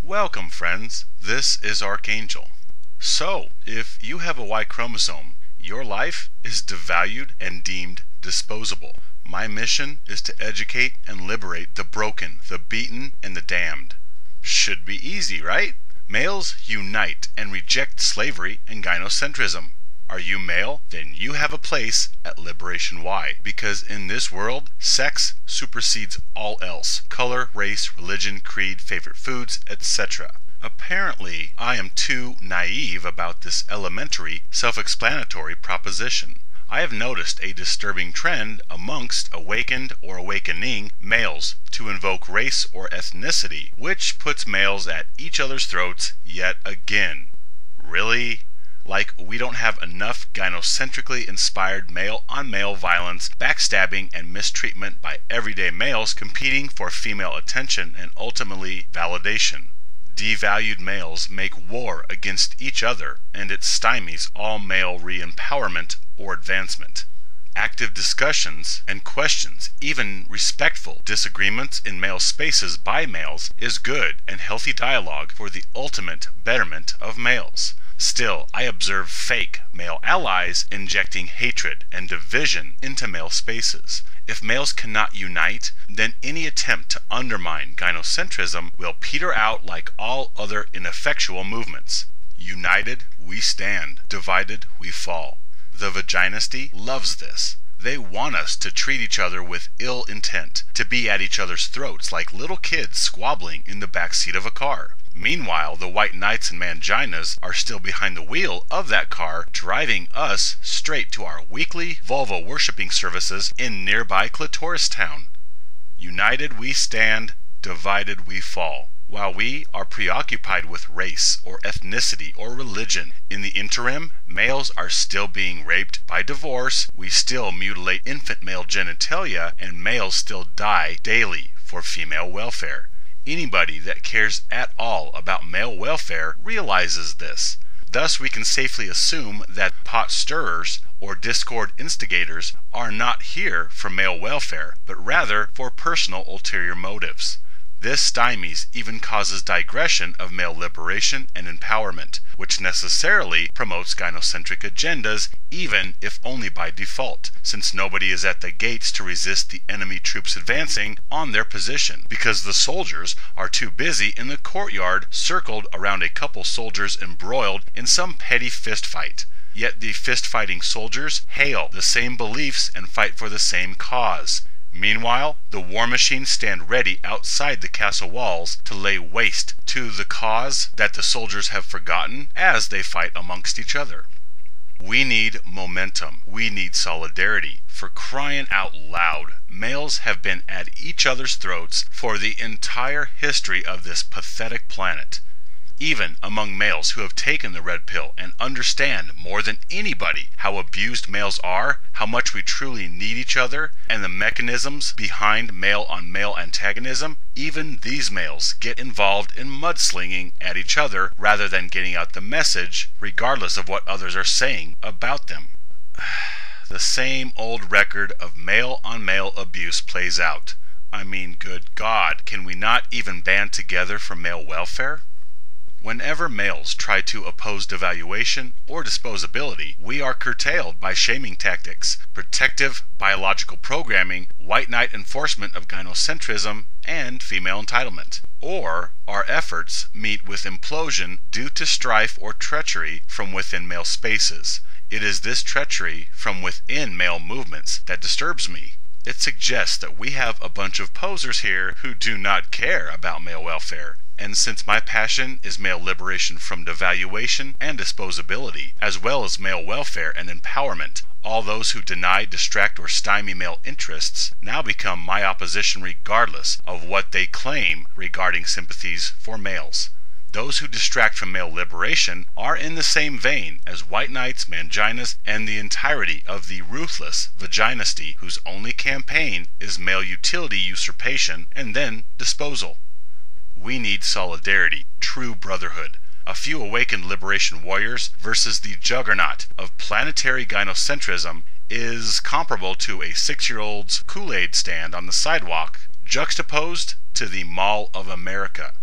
Welcome, friends. This is Archangel. So, if you have a Y chromosome, your life is devalued and deemed disposable. My mission is to educate and liberate the broken, the beaten, and the damned. Should be easy, right? Males unite and reject slavery and gynocentrism. Are you male? Then you have a place at Liberation Y, because in this world, sex supersedes all else. Color, race, religion, creed, favorite foods, etc. Apparently, I am too naive about this elementary, self-explanatory proposition. I have noticed a disturbing trend amongst awakened or awakening males to invoke race or ethnicity, which puts males at each other's throats yet again. Really? Like we don't have enough gynocentrically inspired male-on-male violence, backstabbing, and mistreatment by everyday males competing for female attention and ultimately validation. Devalued males make war against each other, and it stymies all male re-empowerment or advancement. Active discussions and questions, even respectful disagreements in male spaces by males, is good and healthy dialogue for the ultimate betterment of males. Still, I observe fake male allies injecting hatred and division into male spaces. If males cannot unite, then any attempt to undermine gynocentrism will peter out like all other ineffectual movements. United, we stand. Divided, we fall. The vaginisty loves this. They want us to treat each other with ill intent, to be at each other's throats like little kids squabbling in the back seat of a car. Meanwhile, the white knights and manginas are still behind the wheel of that car, driving us straight to our weekly vulva worshipping services in nearby Clitoris Town. United we stand, divided we fall. While we are preoccupied with race or ethnicity or religion, in the interim, males are still being raped by divorce, we still mutilate infant male genitalia, and males still die daily for female welfare. Anybody that cares at all about male welfare realizes this. Thus, we can safely assume that pot stirrers or discord instigators are not here for male welfare, but rather for personal ulterior motives. This stymies even causes digression of male liberation and empowerment, which necessarily promotes gynocentric agendas, even if only by default, since nobody is at the gates to resist the enemy troops advancing on their position, because the soldiers are too busy in the courtyard circled around a couple soldiers embroiled in some petty fist fight. Yet the fist-fighting soldiers hail the same beliefs and fight for the same cause. Meanwhile, the war machines stand ready outside the castle walls to lay waste to the cause that the soldiers have forgotten as they fight amongst each other. We need momentum. We need solidarity. For crying out loud, males have been at each other's throats for the entire history of this pathetic planet. Even among males who have taken the red pill and understand more than anybody how abused males are, how much we truly need each other, and the mechanisms behind male-on-male antagonism, even these males get involved in mudslinging at each other rather than getting out the message, regardless of what others are saying about them. The same old record of male-on-male abuse plays out. I mean, good God, can we not even band together for male welfare? Whenever males try to oppose devaluation or disposability, we are curtailed by shaming tactics, protective biological programming, white knight enforcement of gynocentrism, and female entitlement. Or our efforts meet with implosion due to strife or treachery from within male spaces. It is this treachery from within male movements that disturbs me. It suggests that we have a bunch of posers here who do not care about male welfare. And since my passion is male liberation from devaluation and disposability, as well as male welfare and empowerment, all those who deny, distract, or stymie male interests now become my opposition regardless of what they claim regarding sympathies for males. Those who distract from male liberation are in the same vein as white knights, manginas, and the entirety of the ruthless vaginisty whose only campaign is male utility usurpation and then disposal. We need solidarity, true brotherhood. A few awakened liberation warriors versus the juggernaut of planetary gynocentrism is comparable to a 6-year-old's Kool-Aid stand on the sidewalk juxtaposed to the Mall of America.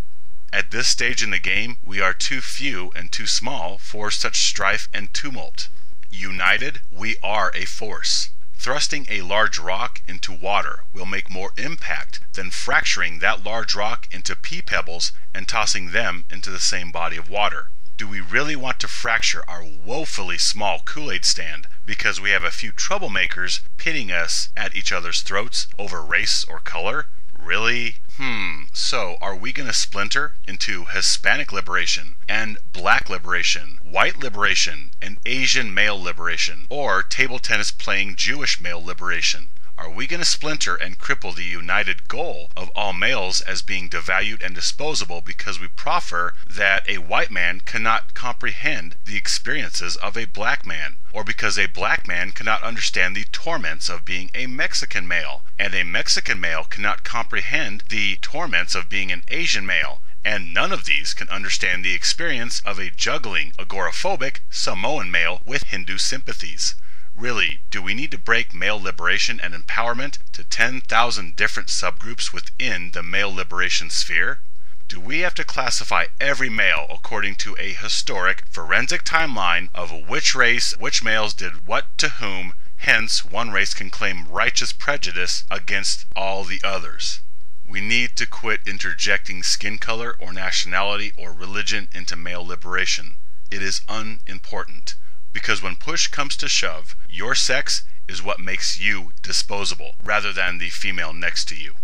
At this stage in the game, we are too few and too small for such strife and tumult. United, we are a force. Thrusting a large rock into water will make more impact than fracturing that large rock into pea pebbles and tossing them into the same body of water. Do we really want to fracture our woefully small Kool-Aid stand because we have a few troublemakers pitting us at each other's throats over race or color? Really? So are we going to splinter into Hispanic liberation and Black liberation, White liberation and Asian male liberation, or table tennis playing Jewish male liberation? Are we going to splinter and cripple the united goal of all males as being devalued and disposable because we proffer that a white man cannot comprehend the experiences of a black man, or because a black man cannot understand the torments of being a Mexican male, and a Mexican male cannot comprehend the torments of being an Asian male, and none of these can understand the experience of a juggling, agoraphobic Samoan male with Hindu sympathies? Really, do we need to break male liberation and empowerment to 10,000 different subgroups within the male liberation sphere? Do we have to classify every male according to a historic, forensic timeline of which race, which males did what to whom, hence one race can claim righteous prejudice against all the others? We need to quit interjecting skin color or nationality or religion into male liberation. It is unimportant. Because when push comes to shove, your sex is what makes you disposable, rather than the female next to you.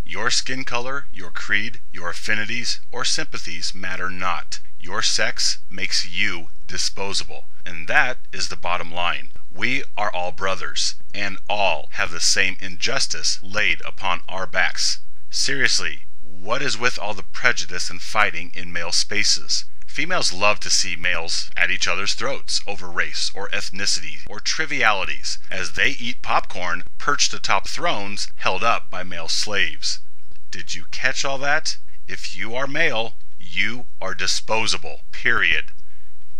Your skin color, your creed, your affinities, or sympathies matter not. Your sex makes you disposable. And that is the bottom line. We are all brothers, and all have the same injustice laid upon our backs. Seriously, what is with all the prejudice and fighting in male spaces? Females love to see males at each other's throats over race or ethnicity or trivialities as they eat popcorn perched atop thrones held up by male slaves. Did you catch all that? If you are male, you are disposable, period.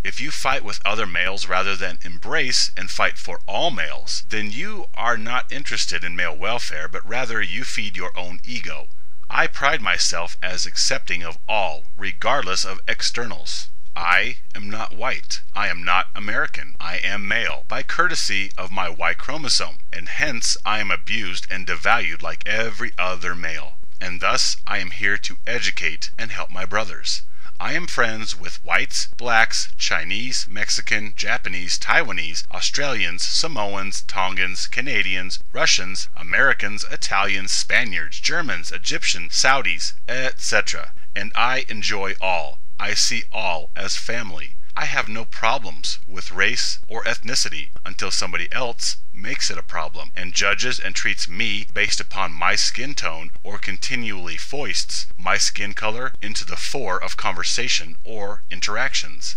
If you fight with other males rather than embrace and fight for all males, then you are not interested in male welfare, but rather you feed your own ego. I pride myself as accepting of all, regardless of externals. I am not white. I am not American. I am male, by courtesy of my Y chromosome, and hence I am abused and devalued like every other male. And thus I am here to educate and help my brothers. I am friends with whites, blacks, Chinese, Mexican, Japanese, Taiwanese, Australians, Samoans, Tongans, Canadians, Russians, Americans, Italians, Spaniards, Germans, Egyptians, Saudis, etc. And I enjoy all. I see all as family. I have no problems with race or ethnicity until somebody else makes it a problem and judges and treats me based upon my skin tone or continually foists my skin color into the fore of conversation or interactions.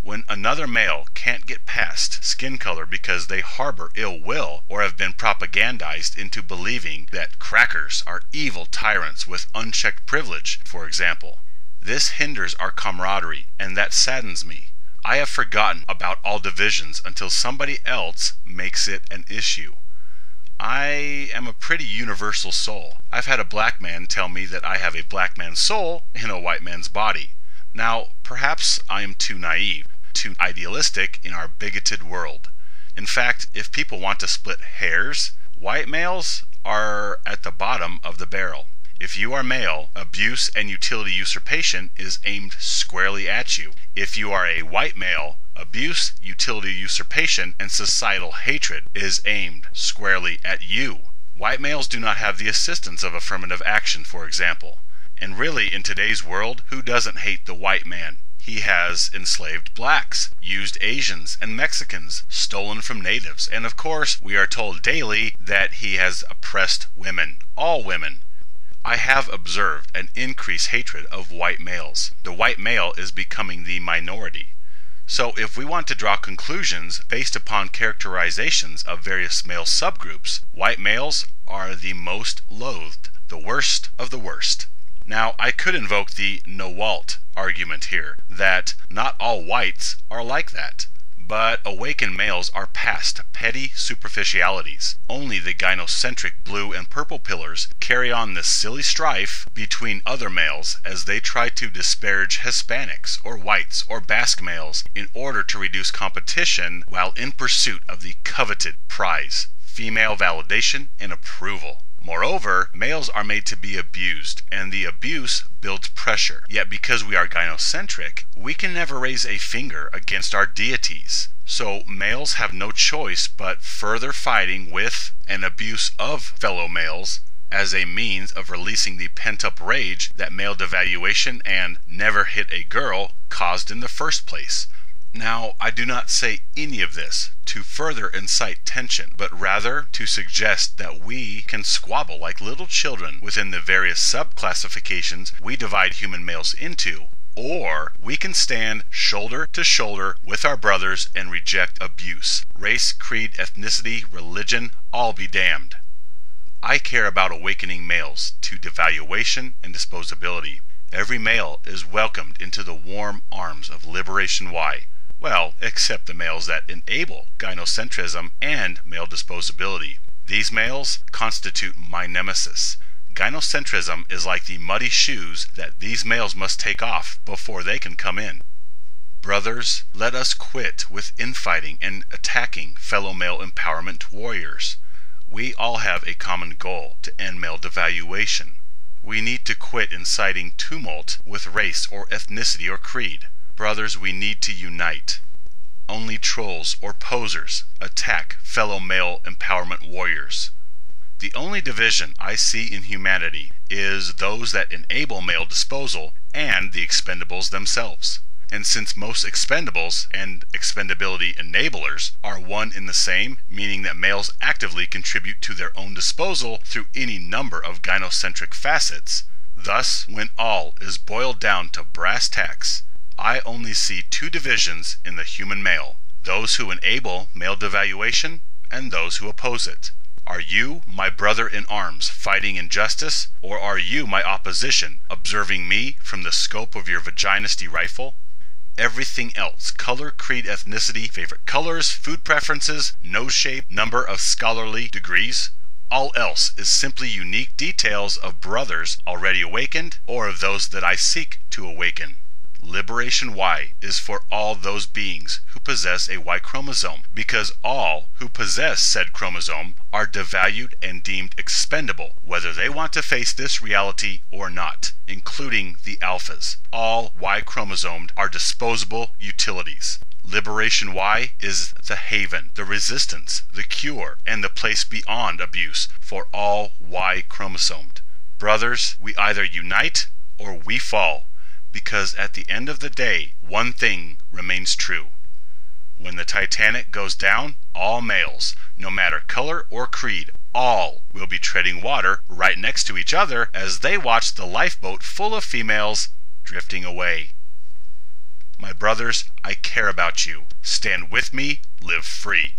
When another male can't get past skin color because they harbor ill will or have been propagandized into believing that crackers are evil tyrants with unchecked privilege, for example, this hinders our camaraderie, and that saddens me. I have forgotten about all divisions until somebody else makes it an issue. I am a pretty universal soul. I've had a black man tell me that I have a black man's soul in a white man's body. Now, perhaps I am too naive, too idealistic in our bigoted world. In fact, if people want to split hairs, white males are at the bottom of the barrel. If you are male, abuse and utility usurpation is aimed squarely at you. If you are a white male, abuse, utility usurpation, and societal hatred is aimed squarely at you. White males do not have the assistance of affirmative action, for example. And really, in today's world, who doesn't hate the white man? He has enslaved blacks, used Asians and Mexicans, stolen from natives, and of course, we are told daily that he has oppressed women, all women. I have observed an increased hatred of white males. The white male is becoming the minority. So if we want to draw conclusions based upon characterizations of various male subgroups, white males are the most loathed, the worst of the worst. Now, I could invoke the no-walt argument here, that not all whites are like that. But awakened males are past petty superficialities. Only the gynocentric blue and purple pillars carry on this silly strife between other males as they try to disparage Hispanics or whites or Basque males in order to reduce competition while in pursuit of the coveted prize, female validation and approval. Moreover, males are made to be abused, and the abuse builds pressure. Yet because we are gynocentric, we can never raise a finger against our deities. So males have no choice but further fighting with and abuse of fellow males as a means of releasing the pent-up rage that male devaluation and never hit a girl caused in the first place. Now, I do not say any of this to further incite tension, but rather to suggest that we can squabble like little children within the various sub-classifications we divide human males into, or we can stand shoulder to shoulder with our brothers and reject abuse. Race, creed, ethnicity, religion, all be damned. I care about awakening males to devaluation and disposability. Every male is welcomed into the warm arms of Liberation Y. Well, except the males that enable gynocentrism and male disposability. These males constitute my nemesis. Gynocentrism is like the muddy shoes that these males must take off before they can come in. Brothers, let us quit with infighting and attacking fellow male empowerment warriors. We all have a common goal to end male devaluation. We need to quit inciting tumult with race or ethnicity or creed. Brothers, we need to unite. Only trolls or posers attack fellow male empowerment warriors. The only division I see in humanity is those that enable male disposal and the expendables themselves. And since most expendables and expendability enablers are one in the same, meaning that males actively contribute to their own disposal through any number of gynocentric facets, thus, when all is boiled down to brass tacks, I only see two divisions in the human male: those who enable male devaluation and those who oppose it. Are you my brother in arms fighting injustice, or are you my opposition observing me from the scope of your vaginisty rifle? Everything else, color, creed, ethnicity, favorite colors, food preferences, nose shape, number of scholarly degrees, all else is simply unique details of brothers already awakened or of those that I seek to awaken. Liberation Y is for all those beings who possess a Y chromosome, because all who possess said chromosome are devalued and deemed expendable, whether they want to face this reality or not, including the alphas. All Y chromosomed are disposable utilities. Liberation Y is the haven, the resistance, the cure, and the place beyond abuse for all Y chromosomed. Brothers, we either unite or we fall. Because at the end of the day, one thing remains true. When the Titanic goes down, all males, no matter color or creed, all will be treading water right next to each other as they watch the lifeboat full of females drifting away. My brothers, I care about you. Stand with me, live free.